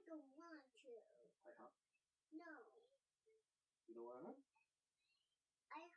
don't want to. No. You don't want to? I have.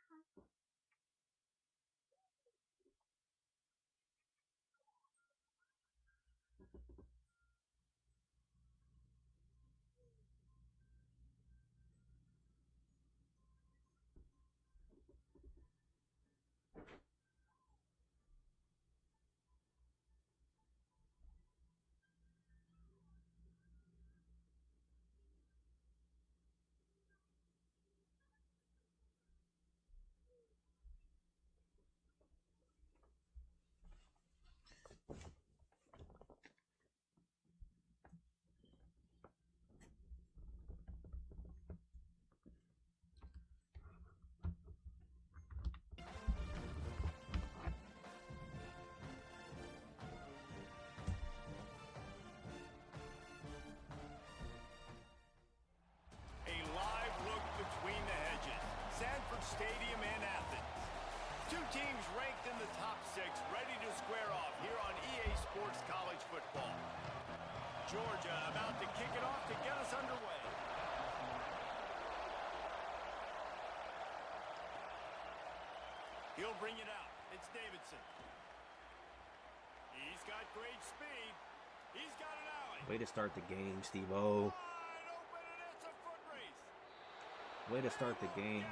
A live look between the hedges. Sanford Stadium in Athens. Two teams ranked in the top 6, ready to square off here on EA Sports College Football. Georgia about to kick it off to get us underway. He'll bring it out. It's Davidson. He's got great speed. He's got an alley. Way to start the game, SteveOh. Way to start the game.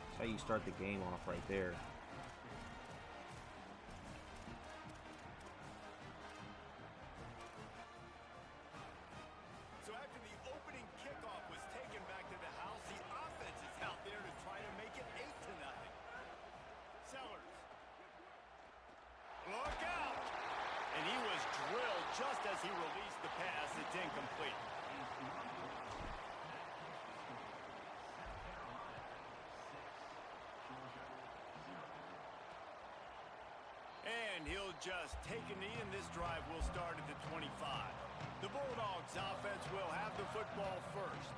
That's how you start the game off right there. So after the opening kickoff was taken back to the house, the offense is out there to try to make it 8-0. Sellers. Look out! And he was drilled just as he released the pass. It's incomplete. And he'll just take a knee, and this drive will start at the 25. The Bulldogs offense will have the football first.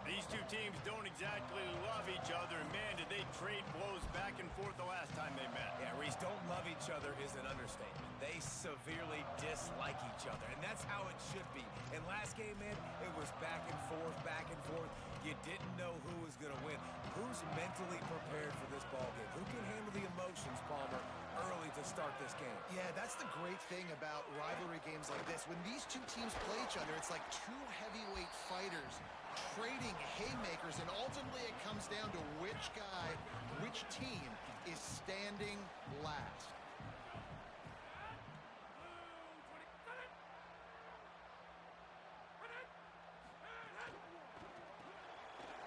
These two teams don't exactly love each other, and man, did they trade blows back and forth the last time they met. Yeah, Reese, don't love each other is an understatement. They severely dislike each other, and that's how it should be. And last game, man, it was back and forth, back and forth. You didn't know who was going to win. Who's mentally prepared for this ball game? Who can handle the emotions, Palmer, early to start this game? Yeah, that's the great thing about rivalry games like this. When these two teams play each other, it's like two heavyweight fighters trading haymakers, and ultimately it comes down to which guy, which team is standing last.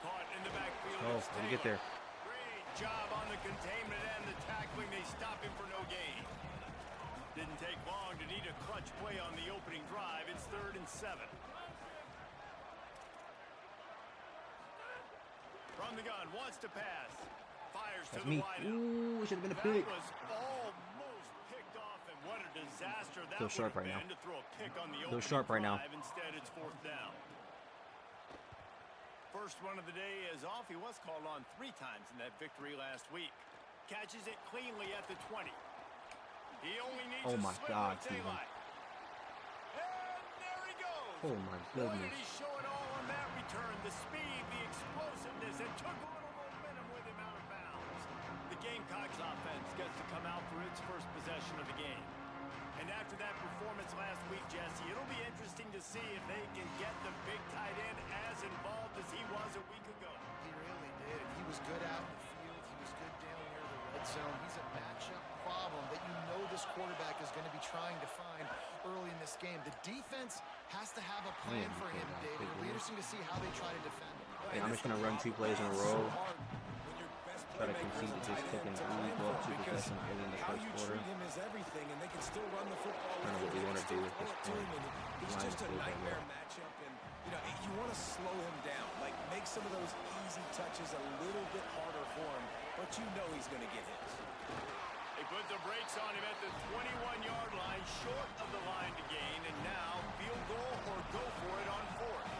Caught in the backfield. Oh, let me get there. Great job on the containment and the tackling. They stop him for no gain. Didn't take long to need a clutch play on the opening drive. It's 3rd and 7. From the gun, wants to pass. Fires That's to the me. wideout. Ooh, it should have been a pick. That was almost picked off, and what a disaster that Feel would sharp have right been now. to throw a pick on the Feel opening sharp right now. drive. Instead, it's 4th down. First one of the day is off. He was called on 3 times in that victory last week. Catches it cleanly at the 20. He only needs Oh a my sliver God, of Steven. daylight. And there he goes. Oh my Boy, did goodness. he show it all on that return. The speed, the explosiveness, and took a little momentum with him out of bounds. The Gamecocks offense gets to come out for its first possession of the game. And after that performance last week, Jesse, it'll be interesting to see if they can get the big tight end as involved as he was a week ago. He really did. He was good out in the field. He was good down near the red zone. He's a matchup problem that you know this quarterback is going to be trying to find early in this game. The defense has to have a plan for him, David. It'll be interesting to see how they try to defend him. Hey, I'm just going to run 2 plays in a row. Try to concede this pick and go up 2 possessions early in the how first you quarter. treat him is everything, and they can still run the football. Kind of what we want to do at this point. He's just a nightmare matchup, and you want to slow him down, like make some of those easy touches a little bit harder for him, but you know he's going to get hits. They put the brakes on him at the 21-yard line, short of the line to gain, and now field goal or go for it on 4th.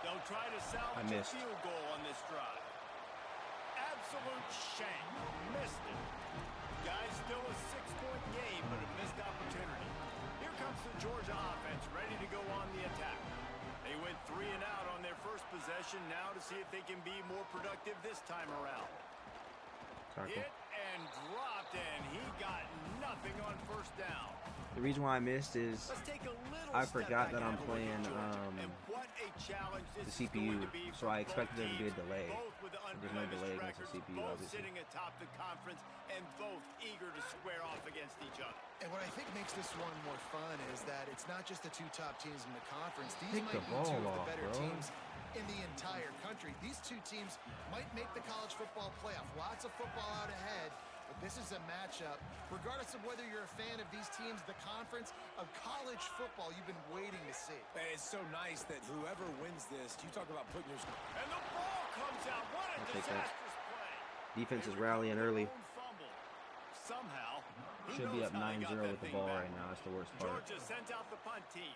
They'll try to salvage a field goal on this drive. Absolute shank. Missed it. Guys, still a 6-point game, but a missed see if they can be more productive this time around. Tackle. Hit and dropped, and he got nothing on first down. The reason why I missed is I forgot that I'm playing the CPU, so I expected there to be a delay. There's no delay against the CPU, obviously. Sitting atop the conference and both eager to square off against each other. And what I think makes this one more fun is that it's not just the two top teams in the conference. These Pick might the be two ball of the off, better bro. teams in the entire country. These two teams might make the college football playoff. Lots of football out ahead, but this is a matchup. Regardless of whether you're a fan of these teams, the conference of college football you've been waiting to see. And it's so nice that whoever wins this, you talk about putting your... And the ball comes out. What a I'll take that. disastrous play. Defense is rallying early. Somehow, Should be up 9-0 with the ball right now. That's the worst part. Georgia sent out the punt team.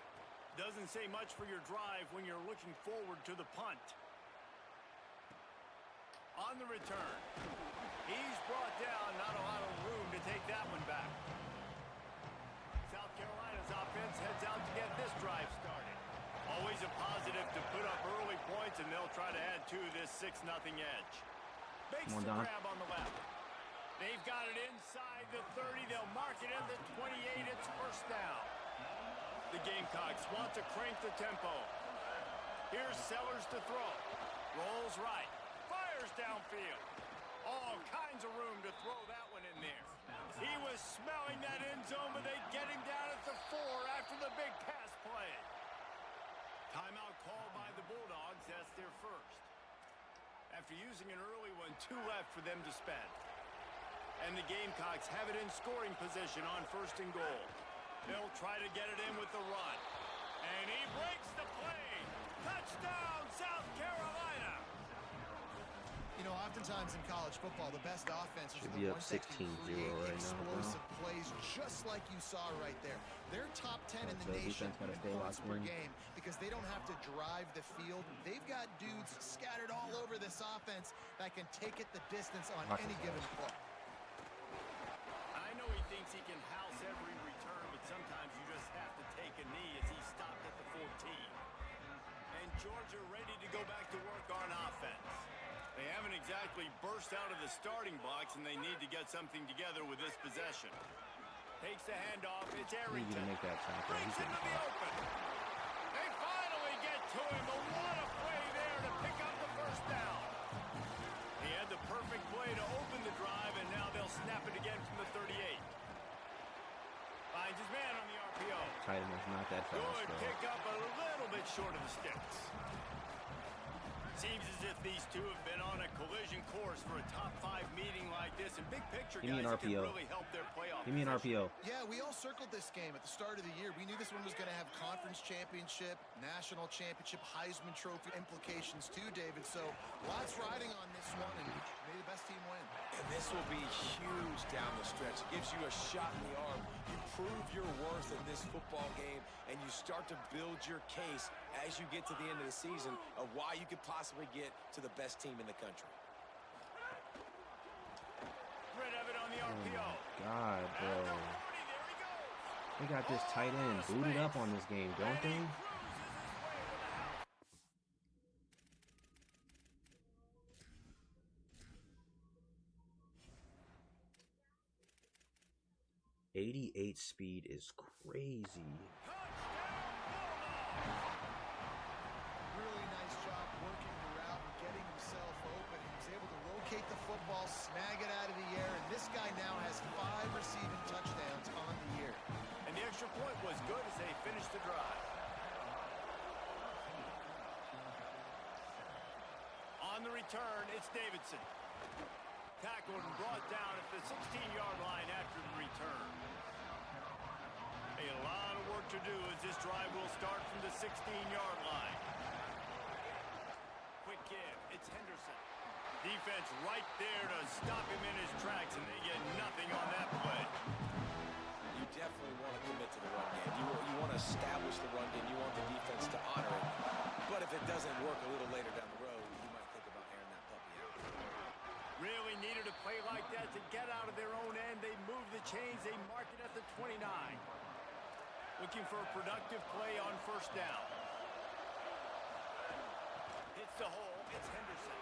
Doesn't say much for your drive when you're looking forward to the punt. On the return, he's brought down. Not a lot of room to take that one back. South Carolina's offense heads out to get this drive started. Always a positive to put up early points, and they'll try to add to this 6-0 edge. Makes the grab on the left. They've got it inside the 30. They'll mark it in the 28. It's first down. The Gamecocks want to crank the tempo. Here's Sellers to throw. Rolls right. Fires downfield. All kinds of room to throw that one in there. He was smelling that end zone, but they get him down at the 4 after the big pass play. Timeout called by the Bulldogs. That's their first. After using an early one, 2 left for them to spend. And the Gamecocks have it in scoring position on first and goal. They'll try to get it in with the run. And he breaks the play. Touchdown, South Carolina. You know, oftentimes in college football, the best offenses Should are be the up ones that can 16-0 create right now, bro. explosive plays, just like you saw right there. They're top 10 in the So nation defense gotta in stay points locked per in. game because they don't have to drive the field. They've got dudes scattered all over this offense that can take it the distance on any given play. I know he thinks he can house every return, but sometimes you just have to take a knee as he stopped at the 14. And Georgia ready to go back to work on offense. They haven't exactly burst out of the starting blocks, and they need to get something together with this possession. Takes the handoff. It's I need you Arrington. to make that tackle. Brings He's him getting to the caught. open. They finally get to him, but what a play there to pick up the first down. He had the perfect play to open the drive, and now they'll snap it again from the 38. Finds his man on the RPO. Tight end is not that fast, Good though. pick up, a little bit short of the sticks. Seems as if these two have been on a collision course for a top-5 meeting like this. And big picture, Give me an guys, it can RPO. really help their playoff Give me an position. RPO. Yeah, we all circled this game at the start of the year. We knew this one was going to have conference championship, national championship, Heisman Trophy implications too, David. So lots riding on this one, and may the best team win. And this will be huge down the stretch. It gives you a shot in the arm. You prove your worth in this football game, and you start to build your case as you get to the end of the season of why you could possibly get to the best team in the country. Rid of it on the RPO. God, At bro. the 40, there he goes. They got this tight end booted up on this game, don't they? Cruises his way to the house. 88 speed is crazy. Really nice job working the route and getting himself open. He was able to locate the football, snag it out of the air, and this guy now has 5 receiving touchdowns on the year. And the extra point was good as they finished the drive. On the return, it's Davidson. Tackled and brought down at the 16-yard line after the return. A lot of work to do as this drive will start from the 16-yard line. Quick give. It's Henderson. Defense right there to stop him in his tracks, and they get nothing on that play. You definitely want to commit to the run game. You want to establish the run game. You want the defense to honor it. But if it doesn't work a little later down the road, you might think about airing that puppy out. Really needed a play like that to get out of their own end. They move the chains. They mark it at the 29. Looking for a productive play on first down. Hits the hole. It's Henderson.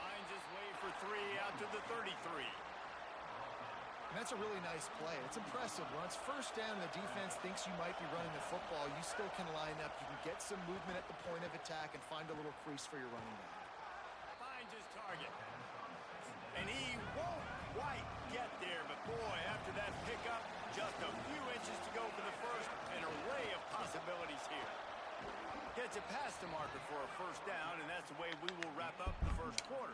Finds his way for 3 out to the 33. And that's a really nice play. It's impressive. When it's first down and the defense thinks you might be running the football, you still can line up. You can get some movement at the point of attack and find a little crease for your running back. Finds his target. And he won't quite get there, but boy, after that pickup, just a few inches to go for the first. An array of possibilities here. Gets it past the marker for a first down, and that's the way we will wrap up the first quarter.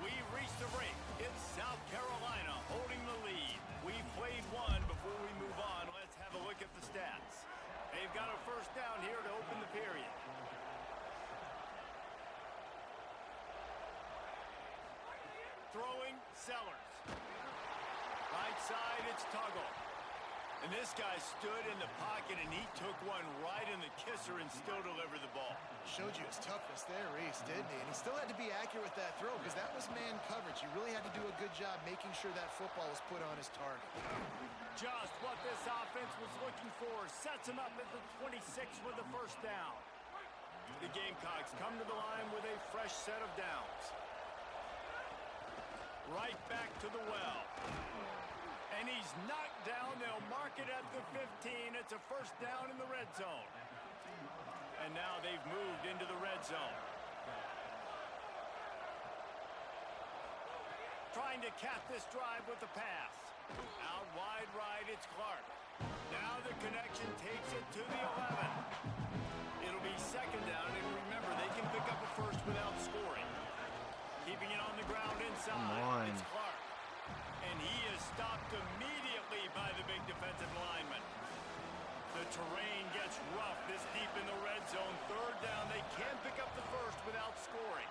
We've reached the break. It's South Carolina holding the lead. We've played one. Before we move on, let's have a look at the stats. They've got a first down here to open the period. Throwing, Sellers. Right side, it's Tuggle. And this guy stood in the pocket, and he took one right in the kisser and still delivered the ball. Showed you his toughness there, Reese, didn't he? And he still had to be accurate with that throw because that was man coverage. He really had to do a good job making sure that football was put on his target. Just what this offense was looking for. Sets him up at the 26 with the first down. The Gamecocks come to the line with a fresh set of downs. Right back to the well. And he's knocked down. They'll mark it at the 15. It's a first down in the red zone. And now they've moved into the red zone. Trying to cap this drive with the pass. Out wide right, it's Clark. Now the connection takes it to the 11. It'll be second down, and remember, they can pick up a first without scoring. Keeping it on the ground inside, it's Clark. And he is stopped immediately by the big defensive lineman. The terrain gets rough this deep in the red zone. Third down, they can pick up the first without scoring.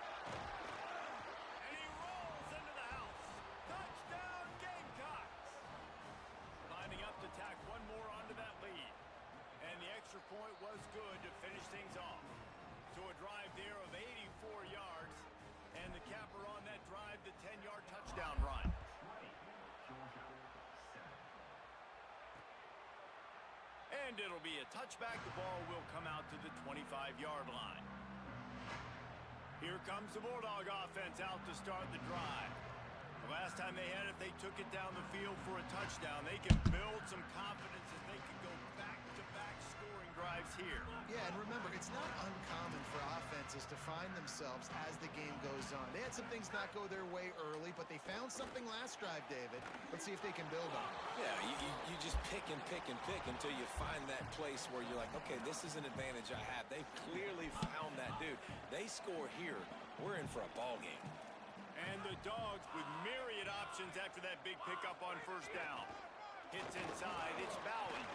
And he rolls into the house. Touchdown, Gamecocks! Lining up to tack one more onto that lead. And the extra point was good to finish things off. So a drive there of 84 yards. And the capper on that drive, the 10-yard touchdown run. And it'll be a touchback. The ball will come out to the 25-yard line. Here comes the Bulldog offense out to start the drive. The last time they had it, they took it down the field for a touchdown. They can build some confidence as they can go back-to-back scoring drives here. Yeah, and remember, it's not uncommon for offenses to find themselves as the game goes on. They had some things not go their way early, but they found something last drive, David. Let's see if they can build on it. Yeah, you just pick and pick and pick until you find that place where you're like, okay, this is an advantage I have. They clearly found that dude. They score here, we're in for a ball game. And the Dogs with myriad options after that big pickup on first down. Hits inside, it's Bowie.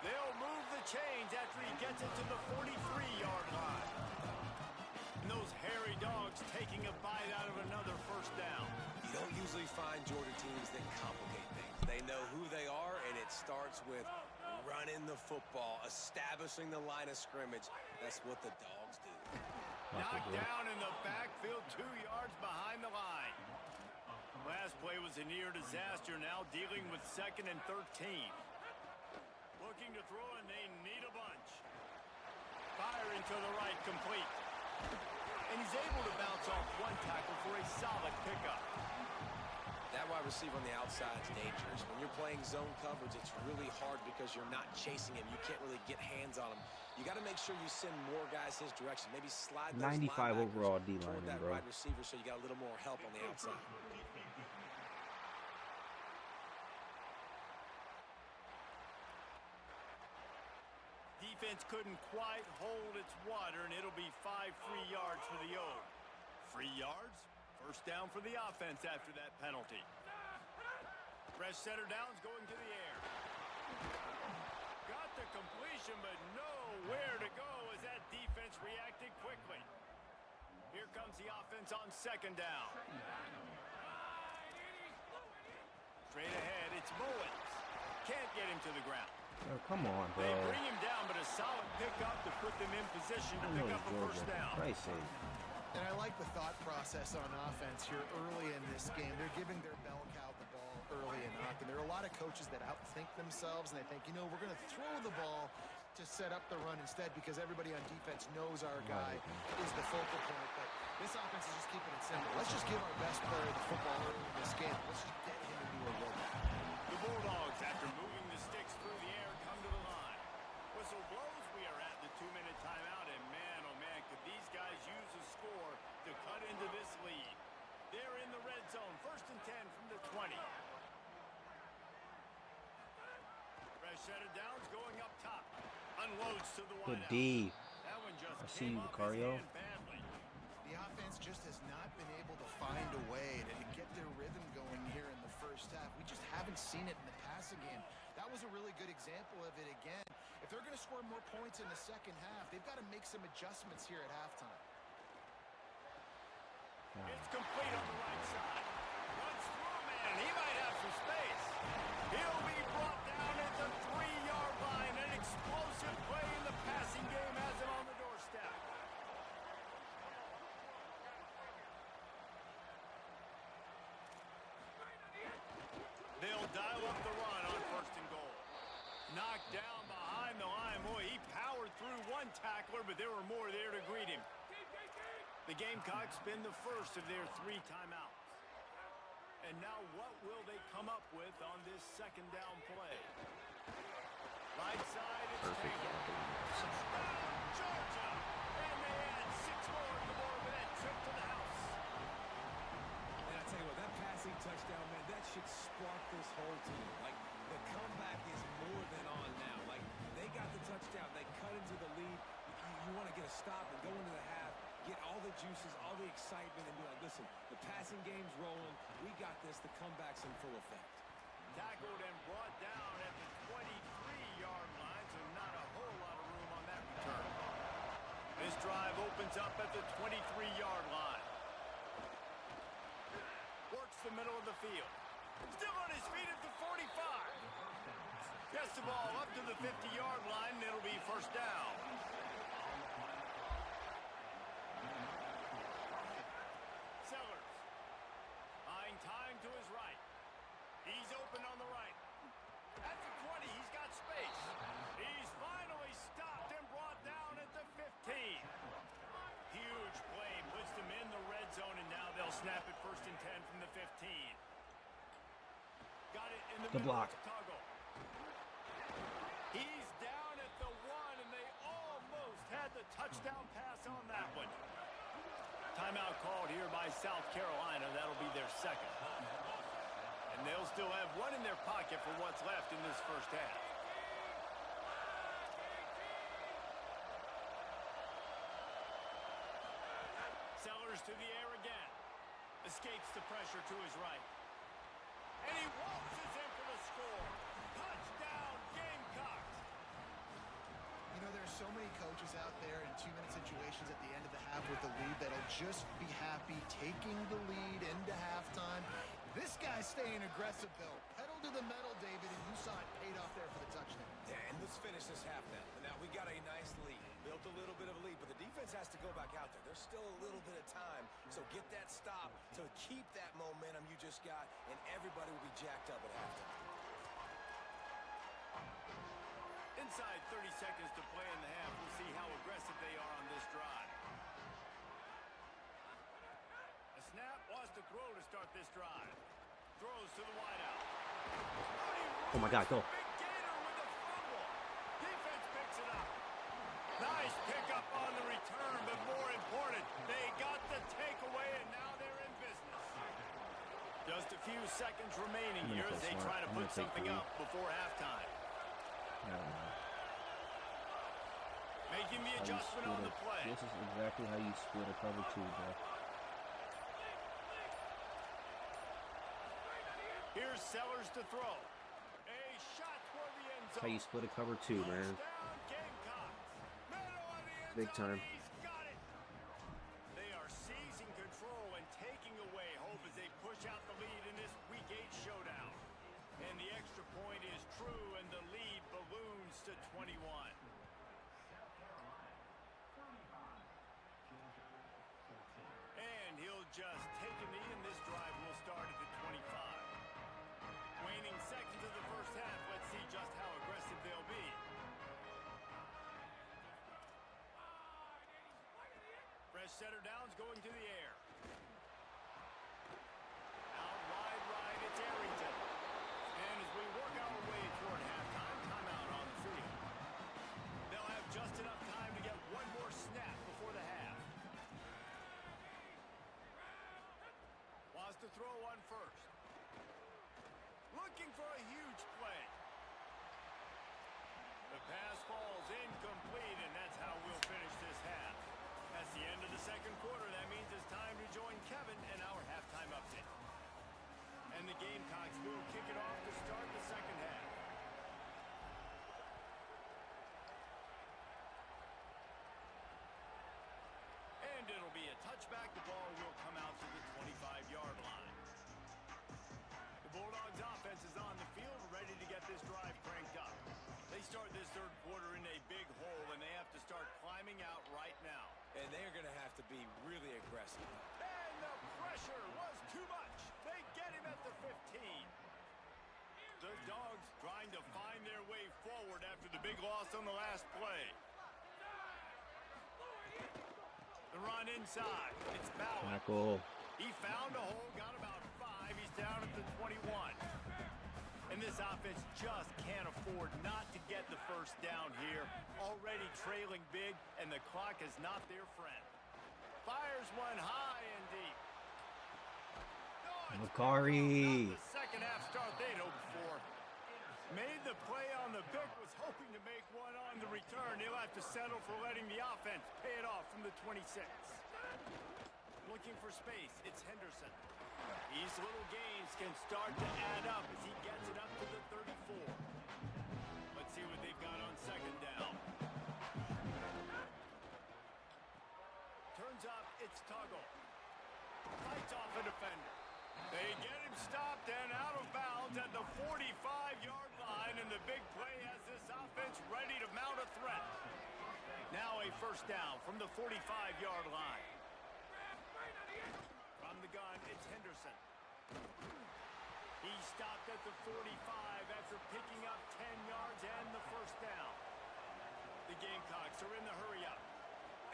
They'll move the chains after he gets it to the 43-yard line. And those hairy Dogs taking a bite out of another first down. You don't usually find Georgia teams that complicate things. They know who they are, and it starts with running the football, establishing the line of scrimmage. That's what the Dogs do. Knocked down in the backfield, 2 yards behind the line. Last play was a near disaster, now dealing with 2nd and 13. Looking to throw, and they need a bunch. Firing to the right, complete. And he's able to bounce off one tackle for a solid pickup. That wide receiver on the outside is dangerous. When you're playing zone coverage, it's really hard because you're not chasing him. You can't really get hands on him. You got to make sure you send more guys his direction. Maybe slide those 95 overall D toward lineman, that bro. wide receiver so you got a little more help on the outside. Defense couldn't quite hold its water, and it'll be 5 free yards for the O. Free yards, first down for the offense after that penalty. Fresh setter downs going to the air. Got the completion, but nowhere to go as that defense reacted quickly. Here comes the offense on second down. Straight ahead, it's Mullins. Can't get him to the ground. Oh, come on, bro. They bring him down, but a solid pickup to put them in position to pick up a first down. Christ's sake. And I like the thought process on offense here early in this game. They're giving their bell cow the ball early and often. There are a lot of coaches that outthink themselves, and they think, you know, we're going to throw the ball to set up the run instead because everybody on defense knows our guy is the focal point. But this offense is just keeping it simple. Let's just give our best player the football early in this game. Let's just get him into a rhythm. The Bulldogs, after moving the sticks through the air, come to the line. Whistle blows, we are at the 2-minute timeout, and man, oh man, could these guys use a score to cut into this lead. They're in the red zone, 1st and 10 from the 20. Fresh set of downs going up top. Unloads to the Good wideout. D. That one just I see came you, off his Vicario. hand badly. The offense just has not been able to find a way to get their rhythm going here in the first half. We just haven't seen it in the passing game. That was a really good example of it again. If they're going to score more points in the second half, they've got to make some adjustments here at halftime. It's complete on the right side. Runs through, man. He might have some space. He'll be brought down at the 3-yard line. An explosive play in the passing game has him on the doorstep. They'll dial up the run on 1st and goal. Knocked down behind the line. Boy, he powered through one tackler, but there were more there to greet him. The Gamecocks spin the first of their 3 timeouts. And now what will they come up with on this 2nd down play? Right side, it's Taylor. Touchdown, Georgia! And they add 6 more to the board with that trip to the house. And I tell you what, that passing touchdown, man, that should spark this whole team. Like, the comeback is more than on now. Like, they got the touchdown. They cut into the lead. You want to get a stop and go into the half, get all the juices, all the excitement, and be like, listen, the passing game's rolling. We got this. The comeback's in full effect. Tackled and brought down at the 23-yard line, so not a whole lot of room on that return. This drive opens up at the 23-yard line. Works the middle of the field. Still on his feet at the 45. Gets the ball up to the 50-yard line, and it'll be 1st down. Sellers. Buying time to his right. He's open on the right. At the 20, he's got space. He's finally stopped and brought down at the 15. Huge play puts them in the red zone, and now they'll snap it 1st and 10 from the 15. Got it in the middle block. of Tuggle. He's down at the 1, and they almost had the touchdown pass on that one. Timeout called here by South Carolina. That'll be their 2nd. And they'll still have 1 in their pocket for what's left in this first half. Sellers to the air again. Escapes the pressure to his right. And he waltzes in for the score. Touchdown, Gamecocks. You know, there's so many coaches out there in 2-minute situations at the end of the half with the lead that'll just be happy taking the lead into halftime. This guy's staying aggressive, though. Pedal to the metal, David, and you saw it paid off there for the touchdown. Yeah, and let's finish this half now. Now, we got a nice lead. Built a little bit of a lead, but the defense has to go back out there. There's still a little bit of time, so get that stop to keep that momentum you just got, and everybody will be jacked up at halftime. Inside 30 seconds to play in the half. We'll see how aggressive they are on this drive. A snap wants to throw to start this drive. Throws to the wideout. Oh my God, go. Big gainer with a fumble. Defense picks it up. Nice pickup on the return, but more important, they got the takeaway, and now they're in business. Just a few seconds remaining here as they try to put something up before halftime. I don't know. Making the adjustment on the play. This is exactly how you split a cover 2, bro. Here's Sellers to throw. A shot toward the end That's how you zone. split a cover 2, man. Touchdown, Gamecocks. Middle of the end Big zone, time. He's got it. They are seizing control and taking away hope as they push out the lead in this Week 8 showdown. And the extra point is true, and the lead balloons to 21. And he'll just take a knee, and this drive will start at the 25. Waning seconds of the first half. Let's see just how aggressive they'll be. setter down's going to the air. Out wide right, it's Arrington. And as we work our way toward halftime, timeout on the field. They'll have just enough time to get one more snap before the half. Wants to throw one first. Looking for a huge play. The pass falls incomplete, and that's how we'll finish this half. That's the end of the second quarter. That means it's time to join Kevin and our halftime update. And the Gamecocks will kick it off to start the second half. And it'll be a touchback. The ball will come out to the 25-yard line. The Bulldogs offense is on the field, ready to get this drive cranked up. They start this third quarter in a big hole, and they have to start climbing out right now. And they're going to have to be really aggressive. And the pressure was too much. They get him at the 15. The Dogs trying to find their way forward after the big loss on the last play. The run inside. It's Bowen. Tackle. He found a hole, got about 5. He's down at the 21. And this offense just can't afford not to get the first down here. Already trailing big, and the clock is not their friend. Fires one high and deep. Macari. The second half start they'd hoped for. Made the play on the pick, was hoping to make one on the return. He'll have to settle for letting the offense pay it off from the 26. Looking for space, it's Henderson. These little gains can start to add up as he gets it up to the 34. Let's see what they've got on second down. Turns up, it's Tuggle. Fights off a defender. They get him stopped and out of bounds at the 45-yard line, and the big play has this offense ready to mount a threat. Now a first down from the 45-yard line. From the gun, it's Henderson. He stopped at the 45 after picking up 10 yards and the first down. The Gamecocks are in the hurry-up.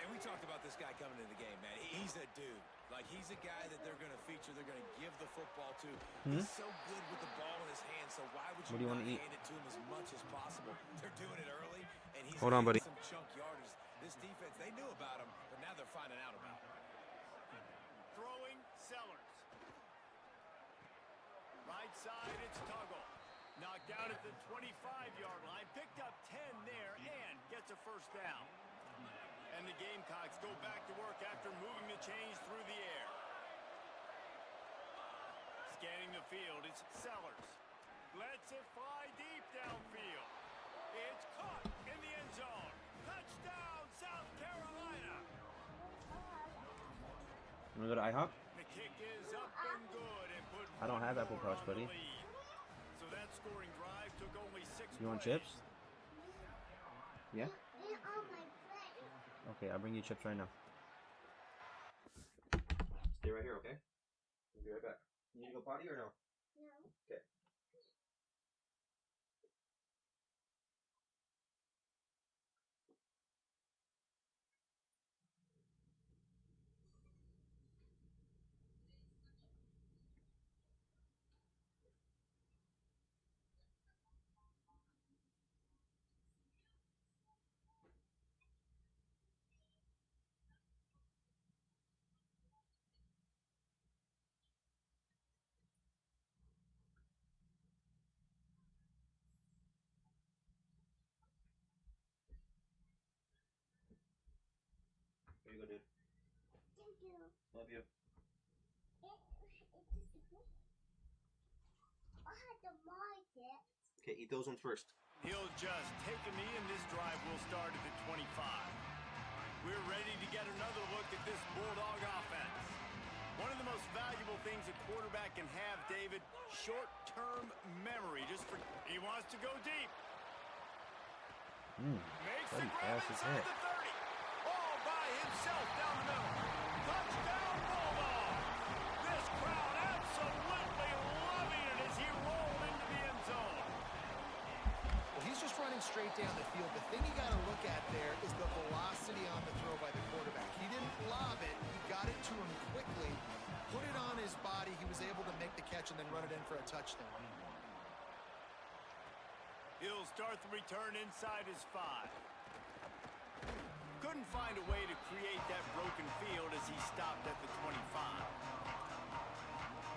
And we talked about this guy coming into the game, man. He's a dude. Like, he's a guy that they're going to feature, they're going to give the football to. He's so good with the ball in his hands, so why would you not hand it to him as much as possible? They're doing it early, and he's Hold on, buddy. some chunk yardage. This defense, they knew about him, but now they're finding out about him. Throwing, Sellers. Right side, it's Tuggle. Knocked down at the 25-yard line. Picked up 10 there and gets a first down. And the Gamecocks go back to work after moving the chains through the air. Scanning the field, it's Sellers. Lets it fly deep downfield. It's caught in the end zone. Touchdown, South Carolina. You want to go to IHOP? The kick is up and good and put I don't have Apple Pouch, buddy. So that scoring drive took only 6 You want plays. chips? Yeah? They're on my plate. Okay, I'll bring you chips right now. Stay right here, okay? I'll be right back. You need to go potty or no? No. Okay. Here you go, dude. Thank you. Love you. I had to mark it. Okay, eat those ones first. He'll just take a knee, and this drive will start at the 25. We're ready to get another look at this Bulldog offense. One of the most valuable things a quarterback can have, David, short-term memory. He wants to go deep. Makes the grab inside the 30. All by himself down the middle. Touchdown, Bulldogs. This crowd absolutely loving it as he rolled into the end zone. Well, he's just running straight down the field. The thing you got to look at there is the velocity on the throw by the quarterback. He didn't lob it. He got it to him quickly, put it on his body. He was able to make the catch and then run it in for a touchdown. He'll start the return inside his 5. Couldn't find a way to create that broken field as he stopped at the 25.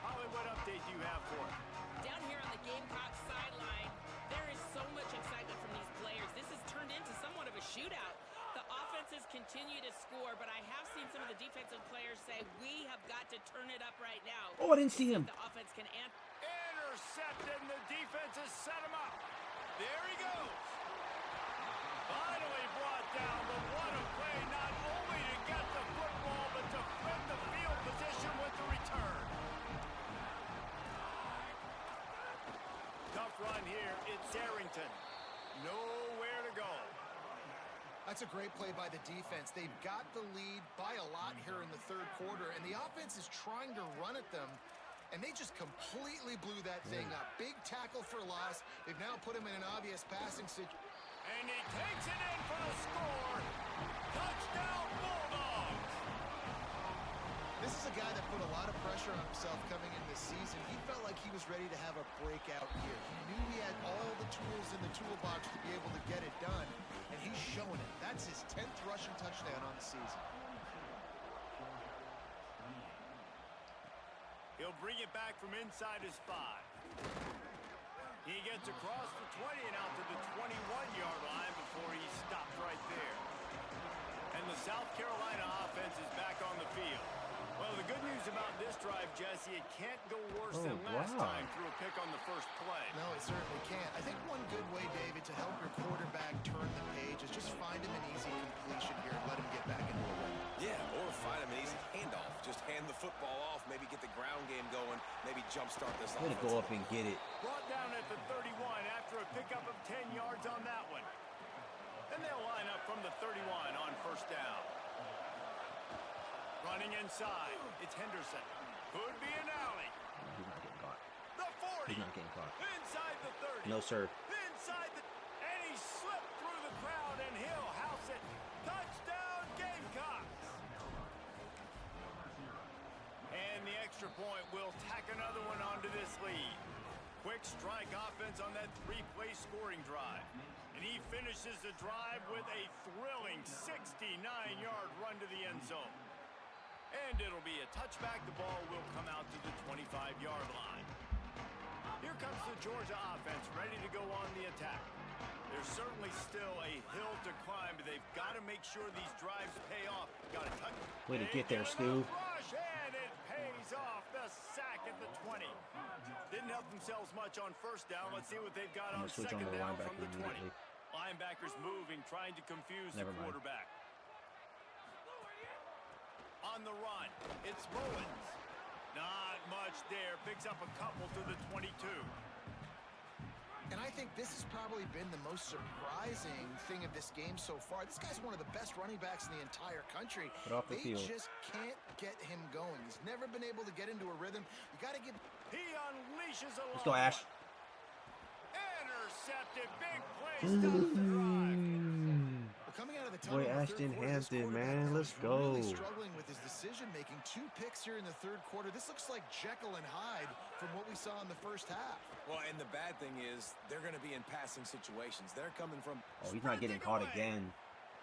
Holly, what update do you have for him? Down here on the Gamecocks sideline, there is so much excitement from these players. This has turned into somewhat of a shootout. The offenses continue to score, but I have seen some of the defensive players say, we have got to turn it up right now. Oh, I didn't see him. The offense can answer. Intercepted, and the defense has set him up. There he goes. Finally brought down, but what a play, not only to get the football, but to flip the field position with the return. Tough run here. It's Arrington. Nowhere to go. That's a great play by the defense. They've got the lead by a lot here in the third quarter, and the offense is trying to run at them, and they just completely blew that thing up. Big tackle for loss. They've now put him in an obvious passing situation. And he takes it in for the score. Touchdown, Bulldogs. This is a guy that put a lot of pressure on himself coming in this season. He felt like he was ready to have a breakout year. He knew he had all the tools in the toolbox to be able to get it done, and he's showing it. That's his 10th rushing touchdown on the season. He'll bring it back from inside his 5. He gets across the 20 and out to the 21-yard line before he stopped right there. And the South Carolina offense is back on the field. Well, the good news about this drive, Jesse, it can't go worse than last time through a pick on the first play. No, it certainly can't. I think one good way, David, to help your quarterback turn the page is just find him an easy completion here and let him get back into a run. Yeah, or find him an easy handoff. Just hand the football off, maybe get the ground game going, maybe jumpstart this offense. Go up and get it. Brought down at the 31 after a pickup of 10 yards on that one. And they'll line up from the 31 on first down. Running inside, it's Henderson. Could be an alley. He's not getting caught. The 40. He's not getting caught. Inside the 30. No, sir. Inside the... And he slipped through the crowd, and he'll house it. Touchdown, Gamecocks. And the extra point will tack another one onto this lead. Quick strike offense on that 3-play scoring drive. And he finishes the drive with a thrilling 69-yard run to the end zone. And it'll be a touchback. The ball will come out to the 25-yard line. Here comes the Georgia offense ready to go on the attack. There's certainly still a hill to climb, but they've got to make sure these drives pay off. Got to touch. Way to get there, Stu. Rush, and it pays off. The sack at the 20. Didn't help themselves much on first down. Let's see what they've got on switch second on the down from linebacker the 20. immediately. Linebackers moving, trying to confuse the quarterback. On the run, it's Mullins. Not much there. Picks up a couple to the 22. And I think this has probably been the most surprising thing of this game so far. This guy's one of the best running backs in the entire country. They just can't get him going. He's never been able to get into a rhythm. You got to give... He unleashes a... Let's go, Ash. Intercepted. Big play. Stops the drive. Coming out of the Boy, Ashton Hampton, man, let's go. Really struggling with his decision-making. 2 picks here in the third quarter. This looks like Jekyll and Hyde from what we saw in the first half. Well, and the bad thing is they're going to be in passing situations. They're coming from... Oh, he's not getting caught again.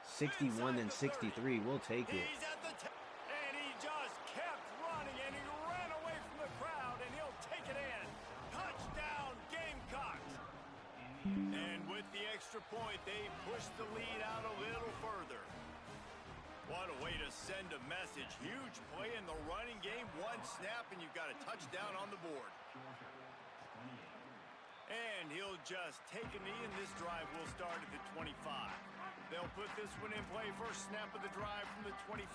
61 and 63. We'll take it. He's at the and he just kept running, and he ran away from the crowd, and he'll take it in. Touchdown, Gamecocks. And with the extra point, they push the lead out a little further. What a way to send a message. Huge play in the running game. 1 snap, and you've got a touchdown on the board. And he'll just take a knee, and this drive will start at the 25. They'll put this one in play. First snap of the drive from the 25.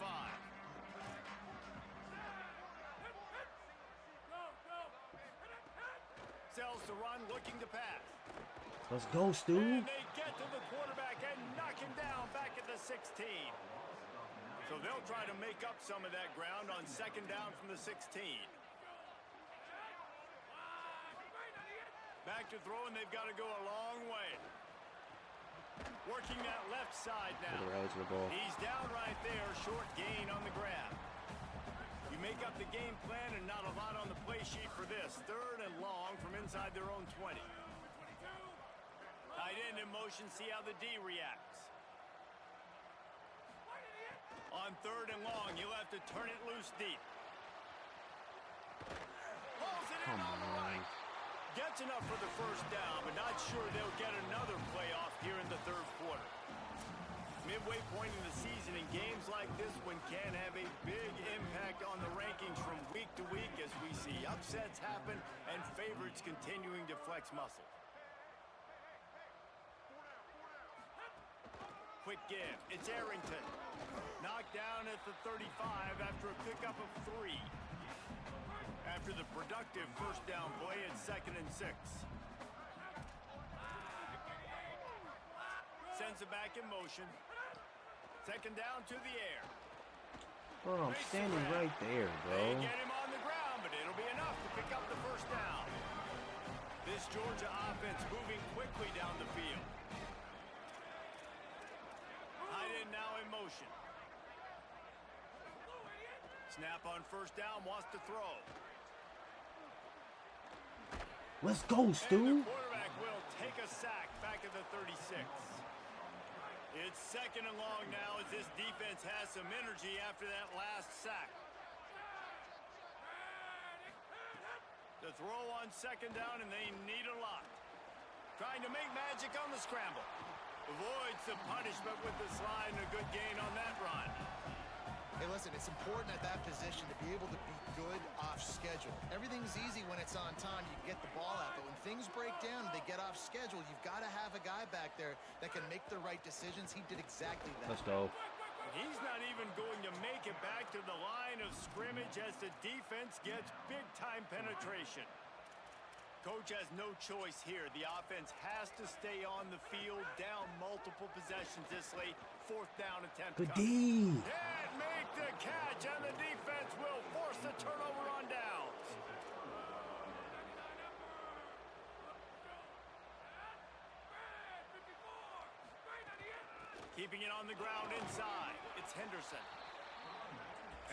Sells to run, looking to pass. Let's go, Stu. And they get to the quarterback and knock him down back at the 16. So they'll try to make up some of that ground on second down from the 16. Back to throw, and they've got to go a long way. Working that left side now. To the right to the ball. He's down right there, short gain on the grab. You make up the game plan and not a lot on the play sheet for this. 3rd and long from inside their own 20. Tight end in motion, see how the D reacts. On 3rd and long, you'll have to turn it loose deep. Pulls it in on the right. Gets enough for the first down, but not sure they'll get another playoff here in the 3rd quarter. Midway point in the season, in games like this one can have a big impact on the rankings from week to week as we see upsets happen and favorites continuing to flex muscle. Quick give. It's Arrington. Knocked down at the 35 after a pickup of 3. After the productive first down play at 2nd and 6. Sends it back in motion. 2nd down to the air. Bro, I'm standing right there, bro. They get him on the ground, but it'll be enough to pick up the first down. This Georgia offense moving quickly down the field. Tight end now in motion. Snap on first down, wants to throw. Let's go, Stu. And the quarterback will take a sack back at the 36. It's 2nd and long now as this defense has some energy after that last sack. The throw on 2nd down, and they need a lot. Trying to make magic on the scramble. Avoids the punishment with the slide and a good gain on that run. Hey, listen, it's important at that position to be able to be good off schedule. Everything's easy when it's on time. You can get the ball out. But when things break down and they get off schedule, you've got to have a guy back there that can make the right decisions. He did exactly that. Let's go. He's not even going to make it back to the line of scrimmage as the defense gets big-time penetration. Coach has no choice here. The offense has to stay on the field, down multiple possessions this late. 4th down attempt. Good D. Can't make the catch, and the defense will force the turnover on downs. Keeping it on the ground inside. It's Henderson.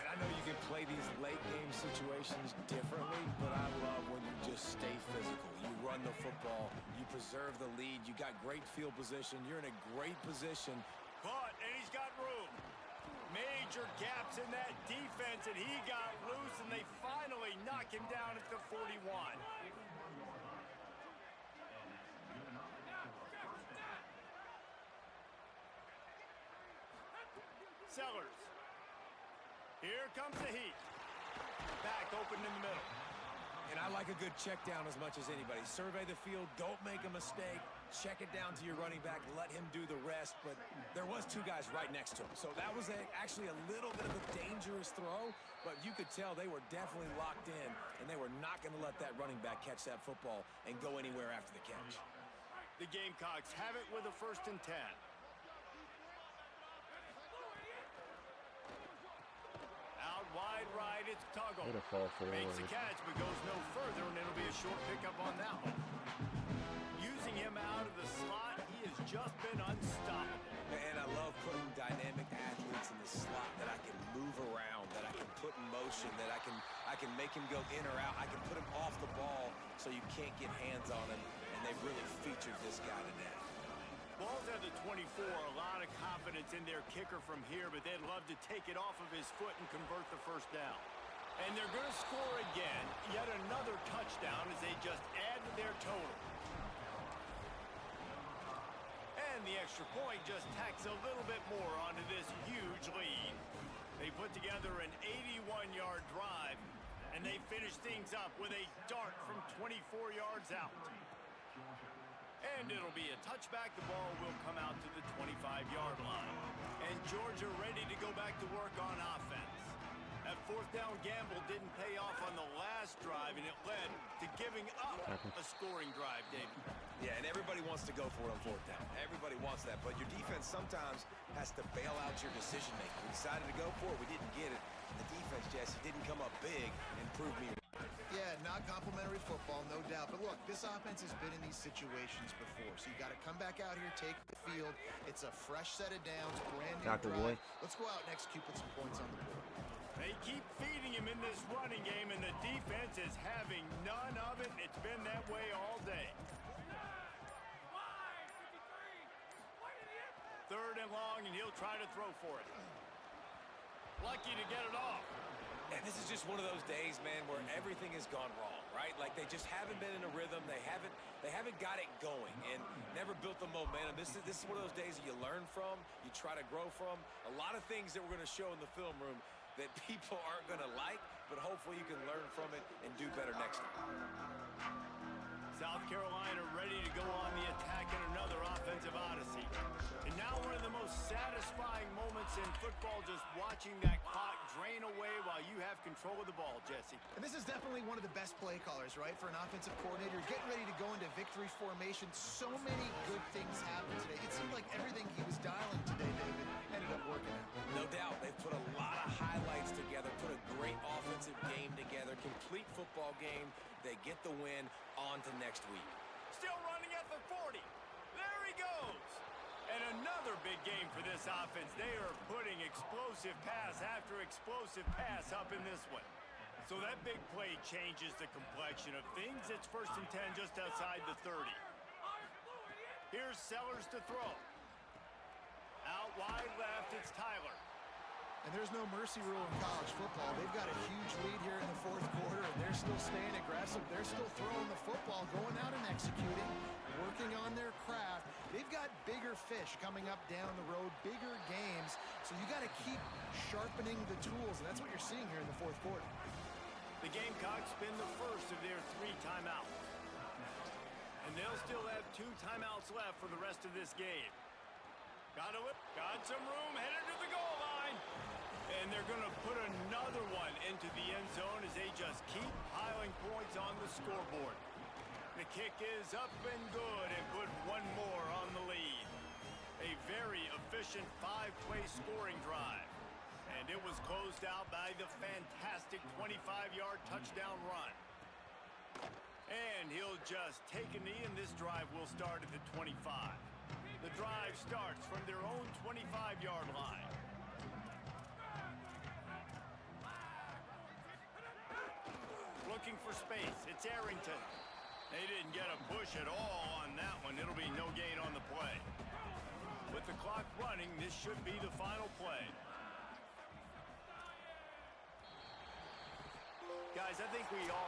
And I know you can play these late game situations differently, but I love when you just stay physical. You run the football, you preserve the lead, you got great field position, you're in a great position. Caught, and he's got room. Major gaps in that defense, and he got loose, and they finally knock him down at the 41. Sellers. Here comes the heat. Back open in the middle. And I like a good check down as much as anybody. Survey the field, don't make a mistake. Check it down to your running back, let him do the rest. But there was 2 guys right next to him. So that was actually a little bit of a dangerous throw, but you could tell they were definitely locked in, and they were not going to let that running back catch that football and go anywhere after the catch. The Gamecocks have it with a 1st and 10. Out wide right, it's Tuggle. Way to fall forward. Makes the catch, but goes no further, and it'll be a short pickup on that one. Using him out of the slot, he has just been unstoppable. And I love putting dynamic athletes in the slot that I can move around, that I can put in motion, that I can make him go in or out. I can put him off the ball so you can't get hands on him, and they've really featured this guy today. Ball's at the 24, a lot of confidence in their kicker from here, but they'd love to take it off of his foot and convert the first down. And they're going to score again, yet another touchdown as they just add to their total. And the extra point just tacks a little bit more onto this huge lead. They put together an 81-yard drive, and they finish things up with a dart from 24 yards out. And it'll be a touchback. The ball will come out to the 25-yard line. And Georgia ready to go back to work on offense. That 4th down gamble didn't pay off on the last drive, and it led to giving up a scoring drive, David. Yeah, and everybody wants to go for it on 4th down. Everybody wants that, but your defense sometimes has to bail out your decision-making. We decided to go for it. We didn't get it. And the defense, Jesse, didn't come up big and prove me. Yeah, Yeah, not complimentary football, no doubt. But look, this offense has been in these situations before, so you got to come back out here, take the field. It's a fresh set of downs, brand new Dr. Boy. drive. Let's go out and execute, put some points on the board. They keep feeding him in this running game, and the defense is having none of it. It's been that way all day. 3rd and long, and he'll try to throw for it. Lucky to get it off. And this is just one of those days, man, where everything has gone wrong, right? Like they just haven't been in a rhythm. They haven't got it going and never built the momentum. This is one of those days that you learn from, you try to grow from. A lot of things that we're going to show in the film room that people aren't going to like, but hopefully you can learn from it and do better next time. South Carolina ready to go on the attack in another offensive odyssey. And now one of the most satisfying moments in football, just watching that clock drain away while you have control of the ball, Jesse. And this is definitely one of the best play callers, right, for an offensive coordinator. Getting ready to go into victory formation. So many good things happened today. It seemed like everything he was dialing today, David, ended up working out. No doubt. They've put a lot of highlights together, put a great offensive game together, complete football game. They get the win. On to next week. Still running at the 40. There he goes. And another big game for this offense. They are putting explosive pass after explosive pass up in this one. So that big play changes the complexion of things. It's 1st and 10 just outside the 30. Here's Sellers to throw. Out wide left, it's Tyler. And there's no mercy rule in college football. They've got a huge lead here in the 4th quarter, and they're still staying aggressive. They're still throwing the football, going out and executing, working on their craft. They've got bigger fish coming up down the road, bigger games. So you got to keep sharpening the tools, and that's what you're seeing here in the 4th quarter. The Gamecocks spin the first of their 3 timeouts. And they'll still have 2 timeouts left for the rest of this game. Got some room, headed to the goal line. And they're going to put another one into the end zone as they just keep piling points on the scoreboard. The kick is up and good and put one more on the lead. A very efficient 5-play scoring drive. And it was closed out by the fantastic 25-yard touchdown run. And he'll just take a knee, and this drive will start at the 25. The drive starts from their own 25-yard line. Looking for space. It's Arrington. They didn't get a push at all on that one. It'll be no gain on the play. With the clock running, this should be the final play. Guys, I think we all